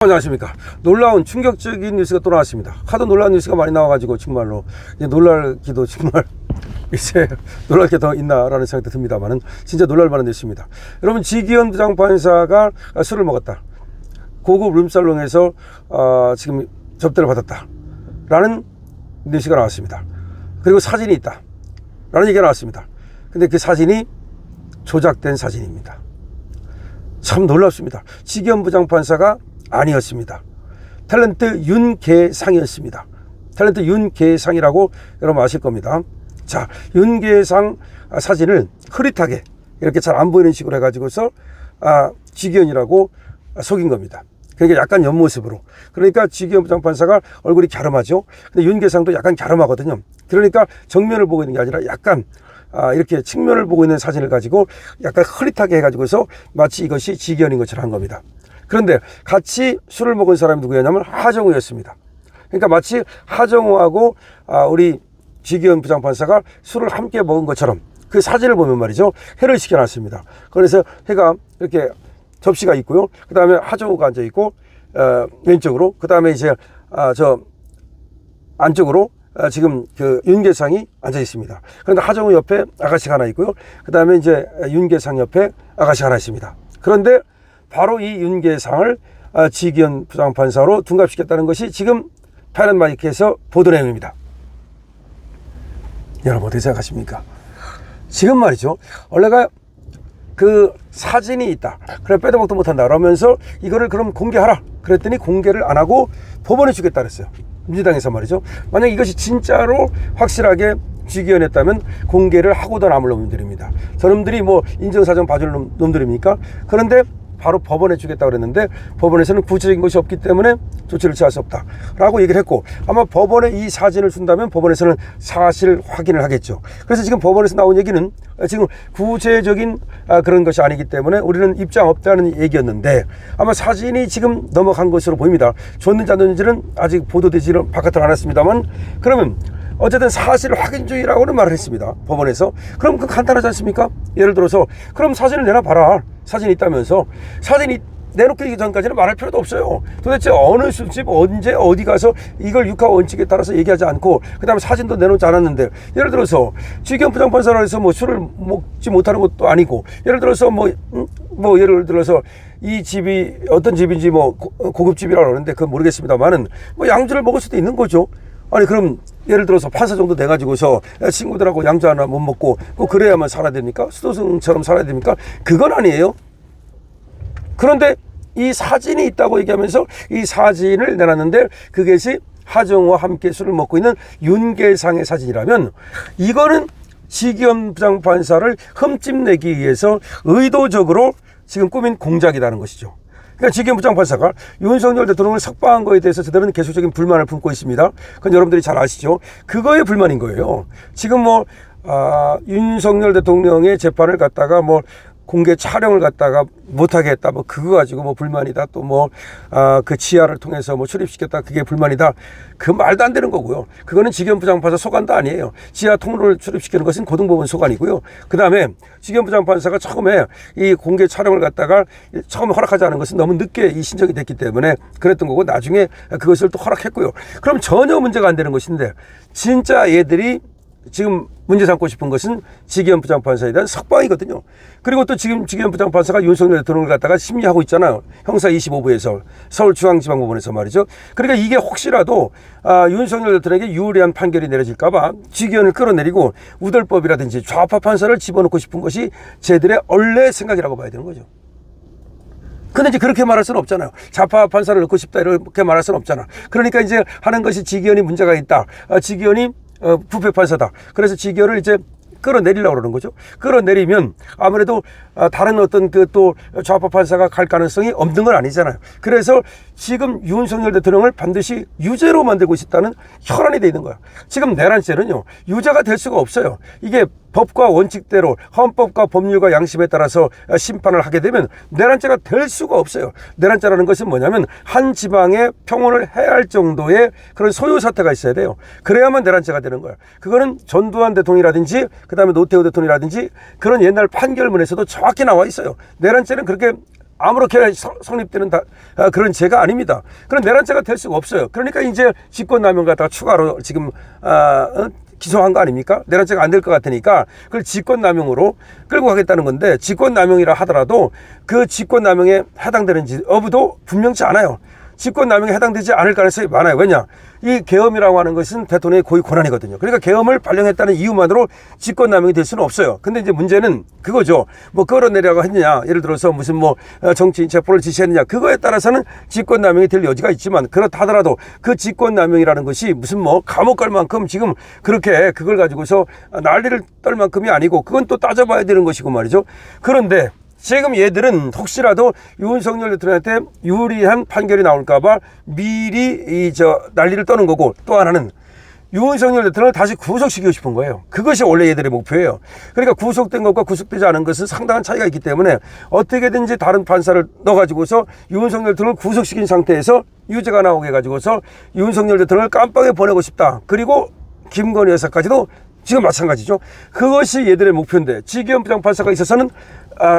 안녕하십니까. 놀라운 충격적인 뉴스가 또 나왔습니다. 하도 놀라운 뉴스가 많이 나와가지고 정말로 이제 놀랄기도 정말 이제 놀랄 게 더 있나라는 생각도 듭니다만은 진짜 놀랄 만한 뉴스입니다. 여러분, 지기현 부장판사가 술을 먹었다, 고급 룸살롱에서 지금 접대를 받았다 라는 뉴스가 나왔습니다. 그리고 사진이 있다 라는 얘기가 나왔습니다. 근데 그 사진이 조작된 사진입니다. 참 놀랍습니다. 지기현 부장판사가 아니었습니다. 탤런트 윤계상이었습니다. 탤런트 윤계상이라고 여러분 아실 겁니다. 자, 윤계상 사진을 흐릿하게 이렇게 잘 안 보이는 식으로 해가지고서 지기현이라고 속인 겁니다. 그러니까 약간 옆모습으로. 그러니까 지기현 부장판사가 얼굴이 갸름하죠. 근데 윤계상도 약간 갸름하거든요. 그러니까 정면을 보고 있는 게 아니라 약간 이렇게 측면을 보고 있는 사진을 가지고 약간 흐릿하게 해가지고서 마치 이것이 지기현인 것처럼 한 겁니다. 그런데 같이 술을 먹은 사람이 누구였냐면 하정우였습니다. 그러니까 마치 하정우하고 우리 지기현 부장판사가 술을 함께 먹은 것처럼 그 사진을 보면 말이죠, 해를 시켜놨습니다. 그래서 해가 이렇게 접시가 있고요, 그 다음에 하정우가 앉아있고 왼쪽으로, 그 다음에 이제 저 안쪽으로 지금 그 윤계상이 앉아 있습니다. 그런데 하정우 옆에 아가씨가 하나 있고요, 그 다음에 이제 윤계상 옆에 아가씨가 하나 있습니다. 그런데 바로 이 윤계상을 지기현 부장판사로 둔갑시켰다는 것이 지금 패널마이크에서 보도 내용입니다. 여러분 어떻게 생각하십니까? 지금 말이죠, 원래가 그 사진이 있다, 그래 빼도 박도 못한다 그러면서 이거를 그럼 공개하라 그랬더니 공개를 안 하고 법원에 주겠다 그랬어요. 민주당에서 말이죠. 만약 이것이 진짜로 확실하게 지기현했다면 공개를 하고도 남을 놈들입니다. 저놈들이 뭐 인정사정 봐줄 놈들입니까? 그런데 바로 법원에 주겠다고 그랬는데 법원에서는 구체적인 것이 없기 때문에 조치를 취할 수 없다 라고 얘기를 했고, 아마 법원에 이 사진을 준다면 법원에서는 사실 확인을 하겠죠. 그래서 지금 법원에서 나온 얘기는 지금 구체적인 그런 것이 아니기 때문에 우리는 입장 없다는 얘기였는데, 아마 사진이 지금 넘어간 것으로 보입니다. 줬는지 안 줬는지는 아직 보도되지는 바깥으로 않았습니다만, 그러면 어쨌든 사실 확인주의라고는 말을 했습니다, 법원에서. 그럼 그 간단하지 않습니까? 예를 들어서 그럼 사진을 내놔봐라, 사진이 있다면서. 사진이 내놓기 전까지는 말할 필요도 없어요. 도대체 어느 술집 언제 어디 가서 이걸 육하 원칙에 따라서 얘기하지 않고 그 다음에 사진도 내놓지 않았는데, 예를 들어서 지기현 부장판사라 해서 뭐 술을 먹지 못하는 것도 아니고, 예를 들어서 예를 들어서 이 집이 어떤 집인지 뭐 고급집이라고 그러는데 그건 모르겠습니다만은 뭐 양주를 먹을 수도 있는 거죠. 아니 그럼 예를 들어서 판사 정도 돼가지고서 친구들하고 양주 하나 못 먹고 꼭 그래야만 살아야 됩니까? 수도승처럼 살아야 됩니까? 그건 아니에요. 그런데 이 사진이 있다고 얘기하면서 이 사진을 내놨는데 그것이 하정우와 함께 술을 먹고 있는 윤계상의 사진이라면, 이거는 지기현 부장판사를 흠집내기 위해서 의도적으로 지금 꾸민 공작이라는 것이죠. 그러니까 지기현 부장판사가 윤석열 대통령을 석방한 거에 대해서 저들은 계속적인 불만을 품고 있습니다. 그건 여러분들이 잘 아시죠. 그거에 불만인 거예요. 지금 윤석열 대통령의 재판을 갖다가 공개 촬영을 갖다가 못하게 했다, 그거 가지고 불만이다, 또 그 지하를 통해서 출입시켰다, 그게 불만이다. 그 말도 안 되는 거고요. 그거는 지기현 부장판사 소관도 아니에요. 지하 통로를 출입시키는 것은 고등법원 소관이고요. 그 다음에 지기현 부장판사가 처음에 이 공개 촬영을 갖다가 처음에 허락하지 않은 것은 너무 늦게 이 신청이 됐기 때문에 그랬던 거고, 나중에 그것을 또 허락했고요. 그럼 전혀 문제가 안 되는 것인데, 진짜 얘들이 지금 문제 삼고 싶은 것은 지기현 부장판사에 대한 석방이거든요. 그리고 또 지금 지기현 부장판사가 윤석열 대통령을 갖다가 심리하고 있잖아요. 형사 25부에서 서울중앙지방법원에서 말이죠. 그러니까 이게 혹시라도 윤석열 대통령에게 유리한 판결이 내려질까봐 지기현을 끌어내리고 우덜법이라든지 좌파 판사를 집어넣고 싶은 것이 쟤들의 원래 생각이라고 봐야 되는 거죠. 근데 이제 그렇게 말할 수는 없잖아요. 좌파 판사를 넣고 싶다 이렇게 말할 수는 없잖아. 그러니까 이제 하는 것이 지기현이 문제가 있다, 지기현이 부패 판사다, 그래서 지기현을 이제 끌어내리려고 그러는 거죠. 끌어내리면 아무래도 다른 어떤 그 또 좌파 판사가 갈 가능성이 없는 건 아니잖아요. 그래서 지금 윤석열 대통령을 반드시 유죄로 만들고 싶다는 혈안이 돼 있는 거야. 지금 내란죄는요, 유죄가 될 수가 없어요. 이게 법과 원칙대로 헌법과 법률과 양심에 따라서 심판을 하게 되면 내란죄가 될 수가 없어요. 내란죄라는 것은 뭐냐면 한 지방에 평온을 해할 정도의 그런 소요 사태가 있어야 돼요. 그래야만 내란죄가 되는 거예요. 그거는 전두환 대통령이라든지 그 다음에 노태우 대통령이라든지 그런 옛날 판결문에서도 정확히 나와 있어요. 내란죄는 그렇게 아무렇게 성립되는 그런 죄가 아닙니다. 그런 내란죄가 될 수가 없어요. 그러니까 이제 직권남용 갖다가 추가로 지금 기소한 거 아닙니까? 내란죄가 안 될 것 같으니까 그걸 직권남용으로 끌고 가겠다는 건데, 직권남용이라 하더라도 그 직권남용에 해당되는지 여부도 분명치 않아요. 직권남용에 해당되지 않을 가능성이 많아요. 왜냐? 이 계엄이라고 하는 것은 대통령의 고유 권한이거든요. 그러니까 계엄을 발령했다는 이유만으로 직권남용이 될 수는 없어요. 근데 이제 문제는 그거죠. 뭐 끌어내려고 했느냐, 예를 들어서 무슨 뭐 정치인 체포를 지시했느냐, 그거에 따라서는 직권남용이 될 여지가 있지만, 그렇다 하더라도 그 직권남용이라는 것이 무슨 뭐 감옥 갈 만큼 지금 그렇게 그걸 가지고서 난리를 떨 만큼이 아니고, 그건 또 따져봐야 되는 것이고 말이죠. 그런데 지금 얘들은 혹시라도 윤석열 대통령한테 유리한 판결이 나올까봐 미리 난리를 떠는 거고, 또 하나는 윤석열 대통령을 다시 구속시키고 싶은 거예요. 그것이 원래 얘들의 목표예요. 그러니까 구속된 것과 구속되지 않은 것은 상당한 차이가 있기 때문에 어떻게든지 다른 판사를 넣어가지고서 윤석열 대통령을 구속시킨 상태에서 유죄가 나오게 해가지고서 윤석열 대통령을 깜빵에 보내고 싶다. 그리고 김건희 여사까지도 지금 마찬가지죠. 그것이 얘들의 목표인데, 지기현 부장판사가 있어서는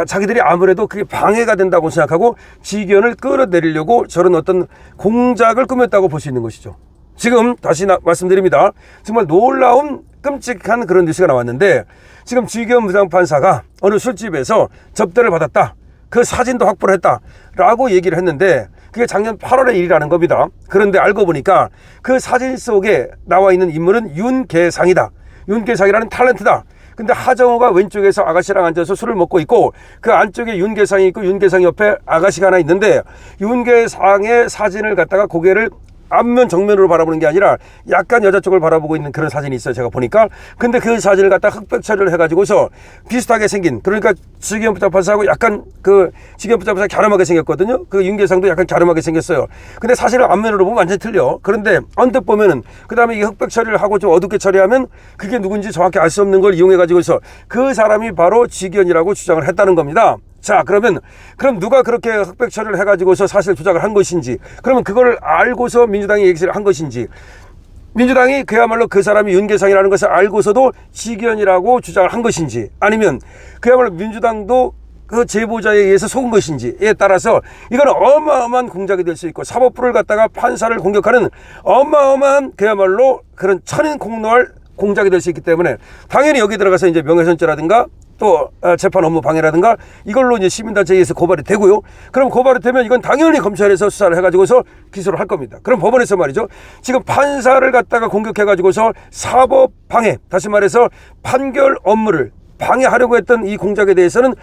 자기들이 아무래도 그게 방해가 된다고 생각하고 지기현을 끌어내리려고 저런 어떤 공작을 꾸몄다고 볼 수 있는 것이죠. 지금 다시 말씀드립니다. 정말 놀라운 끔찍한 그런 뉴스가 나왔는데, 지금 지기현 부장판사가 어느 술집에서 접대를 받았다, 그 사진도 확보를 했다 라고 얘기를 했는데, 그게 작년 8월의 일이라는 겁니다. 그런데 알고 보니까 그 사진 속에 나와 있는 인물은 윤계상이다. 윤계상이라는 탤런트다. 근데 하정우가 왼쪽에서 아가씨랑 앉아서 술을 먹고 있고, 그 안쪽에 윤계상이 있고, 윤계상 옆에 아가씨가 하나 있는데, 윤계상의 사진을 갖다가 고개를 앞면 정면으로 바라보는 게 아니라 약간 여자 쪽을 바라보고 있는 그런 사진이 있어요, 제가 보니까. 근데 그 사진을 갖다 흑백 처리를 해가지고서 비슷하게 생긴, 그러니까 지기현 부장판사하고 약간 지기현 부장판사 갸름하게 생겼거든요. 그 윤계상도 약간 갸름하게 생겼어요. 근데 사실은 앞면으로 보면 완전히 틀려. 그런데 언뜻 보면은, 그 다음에 이 흑백 처리를 하고 좀 어둡게 처리하면 그게 누군지 정확히 알 수 없는 걸 이용해가지고서 그 사람이 바로 지기현이라고 주장을 했다는 겁니다. 자, 그럼 누가 그렇게 흑백 처리를 해가지고서 사실 조작을 한 것인지, 그러면 그걸 알고서 민주당이 얘기를 한 것인지, 민주당이 그야말로 그 사람이 윤계상이라는 것을 알고서도 지기현이라고 주장을 한 것인지, 아니면 그야말로 민주당도 그 제보자에 의해서 속은 것인지에 따라서 이건 어마어마한 공작이 될 수 있고, 사법부를 갖다가 판사를 공격하는 어마어마한 그야말로 그런 천인공노할 공작이 될 수 있기 때문에, 당연히 여기 들어가서 이제 명예훼손죄라든가 또 재판 업무 방해라든가 이걸로 이제 시민단체에 의해서 고발이 되고요. 그럼 고발이 되면 이건 당연히 검찰에서 수사를 해가지고서 기소를 할 겁니다. 그럼 법원에서 말이죠, 지금 판사를 갖다가 공격해가지고서 사법 방해, 다시 말해서 판결 업무를 방해하려고 했던 이 공작에 대해서는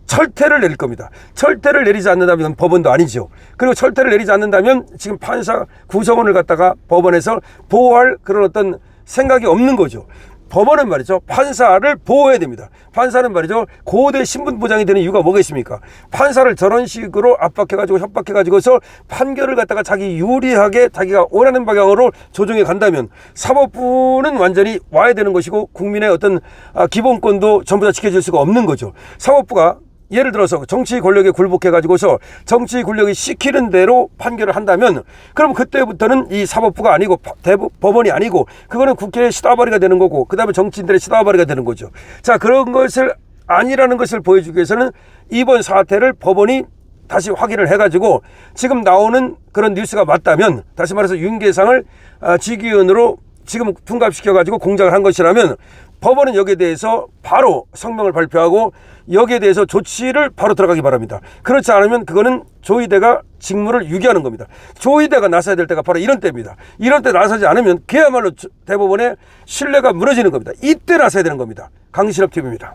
철퇴를 내릴 겁니다. 철퇴를 내리지 않는다면 법원도 아니죠. 그리고 철퇴를 내리지 않는다면 지금 판사 구성원을 갖다가 법원에서 보호할 그런 어떤 생각이 없는 거죠. 법원은 말이죠, 판사를 보호해야 됩니다. 판사는 말이죠, 고대 신분보장이 되는 이유가 뭐겠습니까? 판사를 저런 식으로 압박해가지고 협박해가지고서 판결을 갖다가 자기 유리하게 자기가 원하는 방향으로 조정해 간다면 사법부는 완전히 와야 되는 것이고, 국민의 어떤 기본권도 전부 다 지켜질 수가 없는 거죠. 사법부가 예를 들어서 정치 권력에 굴복해가지고서 정치 권력이 시키는 대로 판결을 한다면, 그럼 그때부터는 이 사법부가 아니고 법원이 아니고 그거는 국회의 시다바리가 되는 거고, 그 다음에 정치인들의 시다바리가 되는 거죠. 자, 그런 것을 아니라는 것을 보여주기 위해서는 이번 사태를 법원이 다시 확인을 해가지고 지금 나오는 그런 뉴스가 맞다면, 다시 말해서 윤계상을 지기현으로 지금 둔갑시켜가지고 공작을 한 것이라면 법원은 여기에 대해서 바로 성명을 발표하고 여기에 대해서 조치를 바로 들어가기 바랍니다. 그렇지 않으면 그거는 조희대가 직무를 유기하는 겁니다. 조희대가 나서야 될 때가 바로 이런 때입니다. 이런 때 나서지 않으면 그야말로 대법원의 신뢰가 무너지는 겁니다. 이때 나서야 되는 겁니다. 강신업 TV입니다.